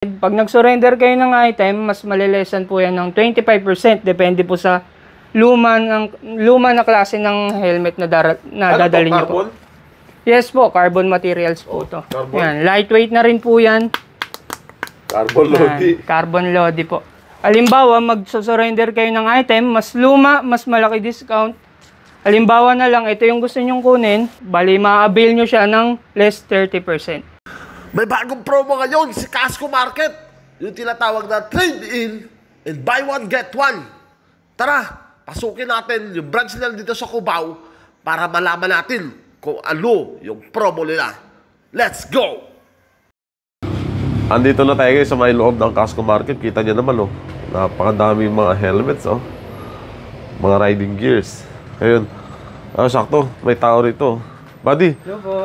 Pag nag-surrender kayo ng item, mas malilesan po yan ng 25%. Depende po sa luma na klase ng helmet na dadalhin nyo po. Yes po, carbon materials po to. Yan, lightweight na rin po yan. Carbon Lodi. Carbon Lodi po. Halimbawa, mag-surrender kayo ng item, mas luma, mas malaki discount. Halimbawa na lang, ito yung gusto nyong kunin, bali ma-avail nyo siya ng less 30%. May bagong promo ngayon si Casco Market. Yung tinatawag na trade-in and buy one, get one. Tara, pasukin natin yung branch nila dito sa Cubao para malaman natin kung ano yung promo nila. Let's go! Andito na tayo sa may loob ng Casco Market. Kita nyo naman, oh. Napakadami mga helmets, oh. Mga riding gears. Ayun. Sakto, may tao rito. Buddy. Hello po.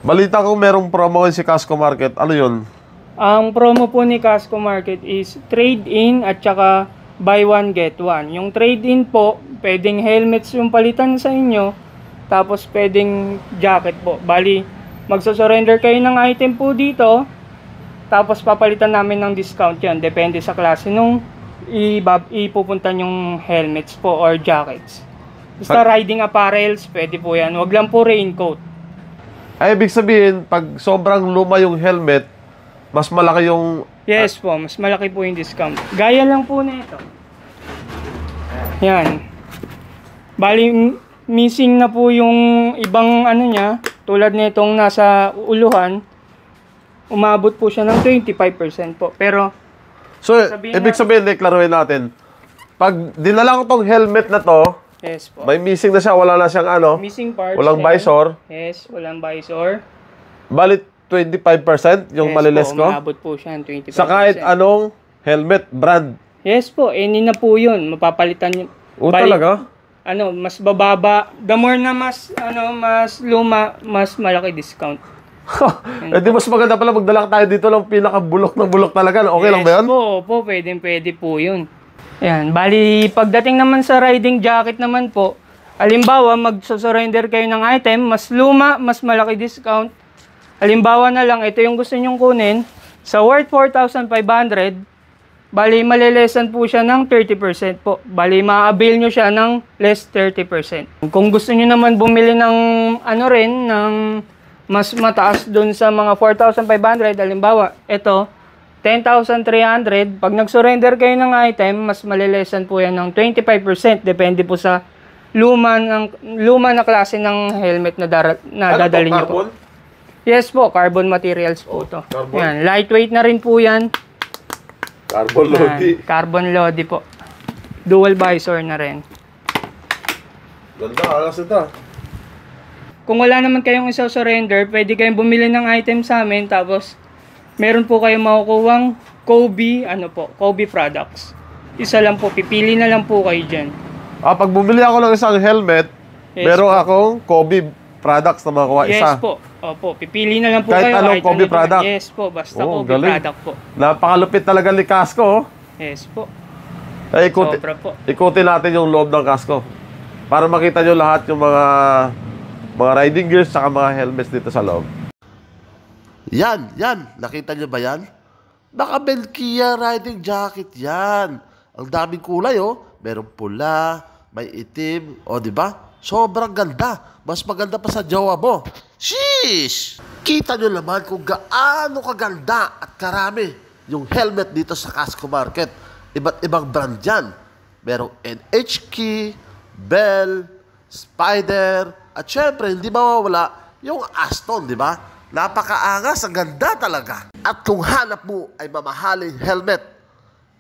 Balita ko merong promo si Casco Market. Ano yun? Ang promo po ni Casco Market is trade-in at saka buy one, get one. Yung trade-in po, pwedeng helmets yung palitan sa inyo. Tapos pwedeng jacket po. Bali, magsusurrender kayo ng item po dito. Tapos papalitan namin ng discount yan. Depende sa klase nung ipupuntan yung helmets po or jackets. Basta riding apparels, pwede po yan. Huwag lang po raincoat. Ay, ibig sabihin, pag sobrang luma yung helmet, mas malaki yung... Yes po, mas malaki po yung discount. Gaya lang po na ito. Yan. Bali, missing na po yung ibang ano niya. Tulad nitong nasa uluhan, umabot po siya ng 25% po. Pero, so, ibig sabihin, deklaruhin natin, pag dinala ko tong helmet na to, yes po. may missing na siya, wala na siyang ano, Missing parts. walang visor. Yes, walang visor. Balit 25% yung Yes maliles po, ko. umabot po siya ng 25%. Sa kahit anong helmet brand. Yes po, any na po yun. Mapapalitan yun. Talaga? Ano, mas bababa. The more na mas luma, mas malaki discount. Eh di mas maganda pala magdala tayo dito lang pinakabulok ng bulok talaga. Okay lang ba yan? Yes po, pwede po yun. Ayan, bali pagdating naman sa riding jacket naman po, halimbawa mag-surrender kayo ng item, mas luma, mas malaki discount. Halimbawa na lang, ito yung gusto nyong kunin, sa worth 4,500, bali malilesan po siya ng 30% po. Bali ma-avail nyo siya ng less 30%. Kung gusto nyo naman bumili ng ano rin, ng mas mataas dun sa mga 4,500, halimbawa, ito, 10,300. Pag nag-surrender kayo ng item, mas malilesan po yan ng 25%. Depende po sa luma na klase ng helmet na dadalhin nyo po. Yes po, carbon materials po to. Yan, lightweight na rin po yan. Carbon Lodi. Carbon Lodi po. Dual visor na rin. Ganda, alas ito. Kung wala naman kayong isa-surrender, pwede kayong bumili ng item sa amin, tapos meron po kayong makukuhang Kobe products. Isa lang po, pipili na lang po kayo dyan. Pag bumili ako ng isang helmet, Yes meron po. akong Kobe products na makuha isa. Yes po. Opo, pipili na lang po Kahit kayo. anong Kobe product? Yes po, basta Oh, Kobe galing. product po. Napakalupit talaga ni Casco. Oh. Yes po. Ay, Sobra po. ikutin natin yung loob ng Casco para makita nyo lahat yung mga riding gears saka mga helmets dito sa loob. Yan. Nakita nyo ba yan? Naka Belkia riding jacket yan. Ang daming kulay, oh. Merong pula, may itim, o di ba? Sobrang ganda. Mas maganda pa sa jowa mo. Sheesh! Kita nyo naman kung gaano kaganda at karami yung helmet dito sa Casco Market. Iba't ibang brand yan. Merong NHK, Bell, Spider, at syempre, hindi mawawala yung Aston, di ba? Napakaangas, ang ganda talaga. At kung hanap mo ay mamahaling helmet,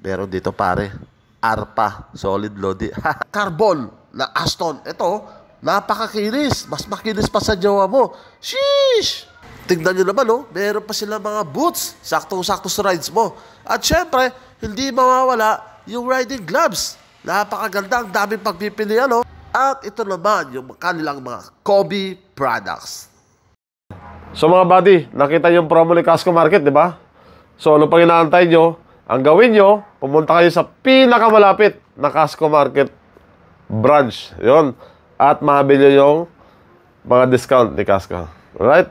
meron dito pare, Arpa, solid Lodi. Carbon na Aston. Ito, napakakinis. Mas makinis pa sa jowa mo. Sheesh! Tingnan nyo naman, oh, meron pa sila mga boots. Saktong-sakto sa rides mo. At syempre, hindi mawawala yung riding gloves. Napakaganda, ang daming pagpipilian, oh. At ito naman yung kanilang mga Kobe products. So mga buddy, nakita yung promo ni Casco Market, di ba? So ano pang inaantay nyo? Ang gawin nyo, pumunta kayo sa pinakamalapit na Casco Market branch. Yun. At mahabili yung mga discount ni Casco. Alright?